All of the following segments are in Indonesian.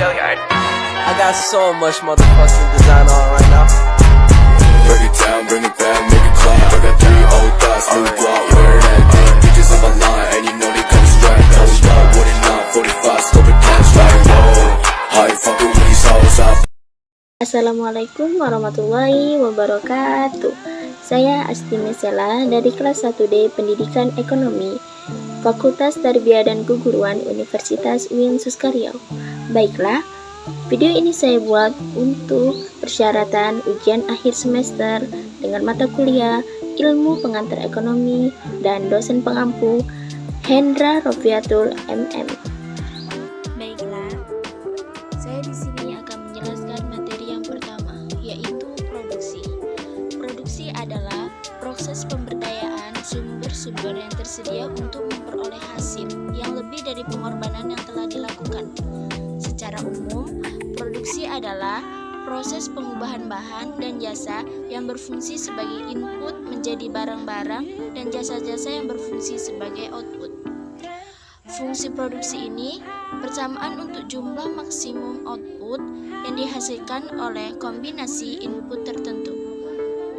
I got so much motherfucking design on right now. Break it down, bring it back, make it clap. I got 3 old thoughts, new block, where that day. Bitches on my line, and you know they come straight. Hold up, what it not, 45, scope it cash like whoa. How you fucking with these hoes up? Assalamualaikum warahmatullahi wabarakatuh. Saya Asti Mesela dari kelas 1D Pendidikan Ekonomi, Fakultas Tarbiyah dan Keguruan Universitas UIN Suskaryo. Baiklah, video ini saya buat untuk persyaratan ujian akhir semester dengan mata kuliah Ilmu Pengantar Ekonomi dan dosen pengampu Hendra Rofiatul MM. Baiklah, saya di sini akan menjelaskan materi yang pertama, yaitu produksi. Produksi adalah proses pemberdayaan sumber-sumber yang tersedia untuk memperoleh hasil yang lebih dari pengorbanan yang telah dilakukan. Secara umum, produksi adalah proses pengubahan bahan dan jasa yang berfungsi sebagai input menjadi barang-barang dan jasa-jasa yang berfungsi sebagai output. Fungsi produksi ini persamaan untuk jumlah maksimum output yang dihasilkan oleh kombinasi input tertentu.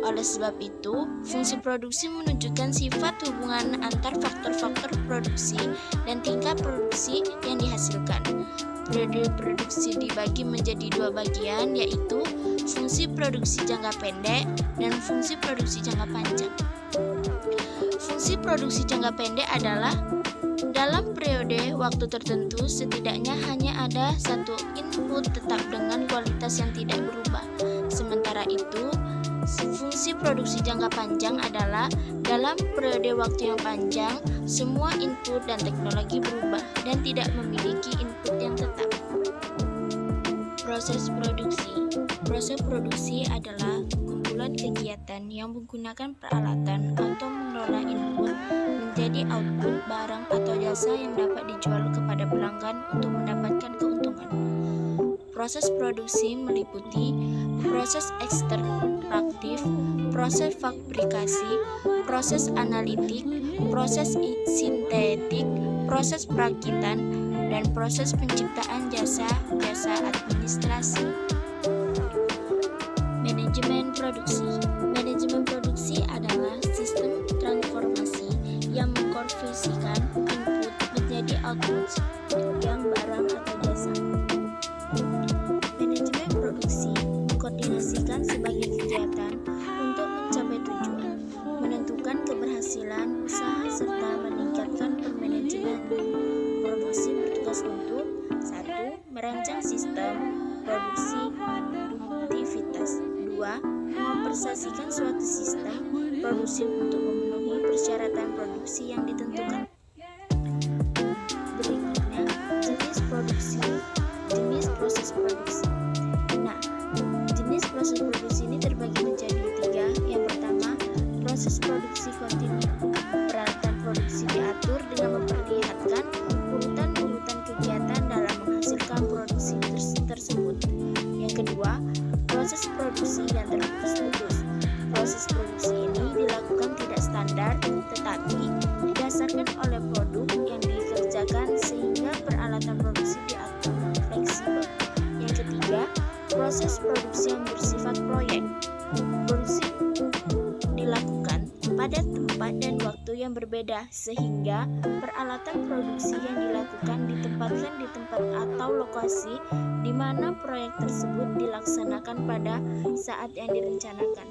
Oleh sebab itu, fungsi produksi menunjukkan sifat hubungan antar faktor-faktor produksi dan tingkat produksi yang dihasilkan. Periode produksi dibagi menjadi 2 bagian, yaitu fungsi produksi jangka pendek dan fungsi produksi jangka panjang. Fungsi produksi jangka pendek adalah dalam periode waktu tertentu setidaknya hanya ada satu input tetap dengan kualitas yang tidak berubah. Sementara itu, fungsi produksi jangka panjang adalah dalam periode waktu yang panjang, semua input dan teknologi berubah dan tidak memiliki input yang tetap. Proses produksi. Proses produksi adalah kumpulan kegiatan yang menggunakan peralatan atau mengelola input menjadi output barang atau jasa yang dapat dijual kepada pelanggan untuk mendapatkan keuntungan. Proses produksi meliputi proses ekstraktif, proses fabrikasi, proses analitik, proses sintetik, proses perakitan, dan proses penciptaan jasa-jasa administrasi. Manajemen produksi. Manajemen produksi adalah sistem transformasi yang mengkonversikan input menjadi output yang barang atau jasa. Manajemen produksi mengkoordinasikan sebagai kegiatan untuk mencapai tujuan, menentukan keberhasilan usaha serta meningkatkan permanajemen. Produksi bertugas untuk 1. Merancang sistem produksi produktivitas. 2. Mengoperasikan suatu sistem produksi untuk memenuhi persyaratan produksi yang ditentukan. Berikutnya, jenis produksi. Jenis proses produksi. Nah, jenis proses produksi ini terbagi menjadi 3. Yang pertama, proses produksi kontinu. Peralatan produksi diatur dengan memperlihatkan urutan-urutan kegiatan dalam menghasilkan produksi tersebut. Yang kedua, proses produksi yang terputus-putus. Proses produksi ini dilakukan tidak standar, tetapi didasarkan oleh produk yang dikerjakan sehingga peralatan produksi diatur fleksibel. Yang ketiga, proses produksi yang bersifat proyek. Produksi dilakukan pada tempat dan waktu yang berbeda sehingga peralatan produksi yang dilakukan ditempatkan di tempat atau lokasi di mana proyek tersebut dilaksanakan pada saat yang direncanakan.